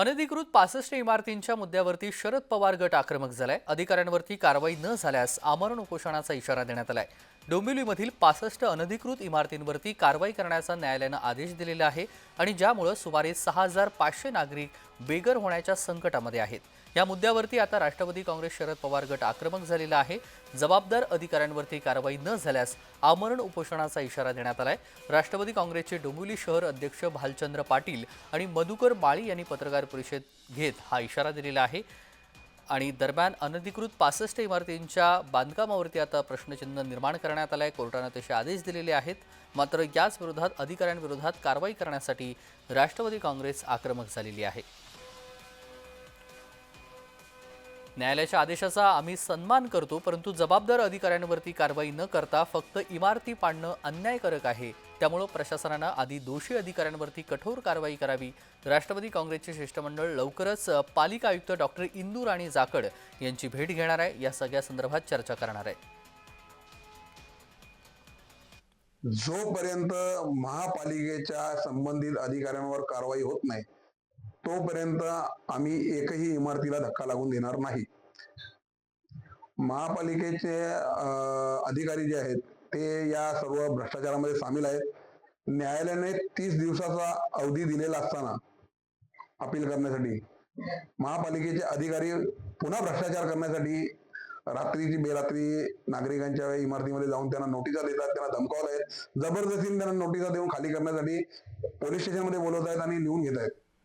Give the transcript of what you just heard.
अनधिकृत 65 इमारतींच्या मुद्द्यावरती शरद पवार गट आक्रमक झालाय। अधिकाऱ्यांवरती कारवाई न झाल्यास आमरण उपोषणाचा इशारा देण्यात आलाय। डोंबिवलीमधील 65 अनधिकृत इमारतींवरती कारवाई करण्याचा न्यायालयानं आदेश दिलेला आहे आणि ज्यामुळे सुमारे 6500 नागरिक बेघर होण्याच्या संकटामध्ये आहेत। या मुद्द्यावरती आता राष्ट्रवादी काँग्रेस शरद पवार गट आक्रमक झालेला आहे। जबाबदार अधिकाऱ्यांवरती कारवाई न झाल्यास आमरण उपोषणाचा इशारा देण्यात आलाय। राष्ट्रवादी काँग्रेसचे डोंबिवली शहर अध्यक्ष भालचंद्र पाटील आणि मधुकर माळी यांनी पत्रकार परिषद घेत हा इशारा दिलेला आहे। आणि दरम्यान अनधिकृत 65 इमारतींच्या बांधकामावरती आता प्रश्नचिन्ह निर्माण करण्यात आलंय। कोर्टाने तसे आदेश दिलेले आहेत। मात्र याच विरोधात अधिकाऱ्यांविरोधात कारवाई करण्यासाठी राष्ट्रवादी काँग्रेस आक्रमक झालेली आहे। न्यायालयाच्या आदेशाचा आम्ही सन्मान करतो, परंतु जबाबदार अधिकाऱ्यांवरती कारवाई न करता फक्त इमारती पाडणं अन्यायकारक आहे। त्यामुळे प्रशासनाने आधी दोषी अधिकाऱ्यांवरती कठोर कारवाई करावी। राष्ट्रवादी काँग्रेसचे शिष्टमंडळ लवकरच पालिका आयुक्त डॉक्टर इंदू राणी जाखड यांची भेट घेणार आहे। या सगळ्या संदर्भात चर्चा करणार आहे। जोपर्यंत महापालिकेच्या संबंधित अधिकाऱ्यांवर कारवाई होत नाही तोपर्यंत आम्ही एकही इमारतीला धक्का लागून देणार नाही। महापालिकेचे अधिकारी जे आहेत ते या सर्व भ्रष्टाचारामध्ये सामील आहेत। न्यायालयाने 30 दिवसाचा अवधी दिलेला असताना अपील करण्यासाठी महापालिकेचे अधिकारी पुन्हा भ्रष्टाचार करण्यासाठी रात्रीची बेरात्री नागरिकांच्या इमारतीमध्ये जाऊन त्यांना नोटिसा देतात, त्यांना धमकावत आहेत, जबरदस्तीने त्यांना नोटिसा देऊन खाली करण्यासाठी पोलीस स्टेशनमध्ये बोलवत आहेत आणि लिहून घेत आहेत।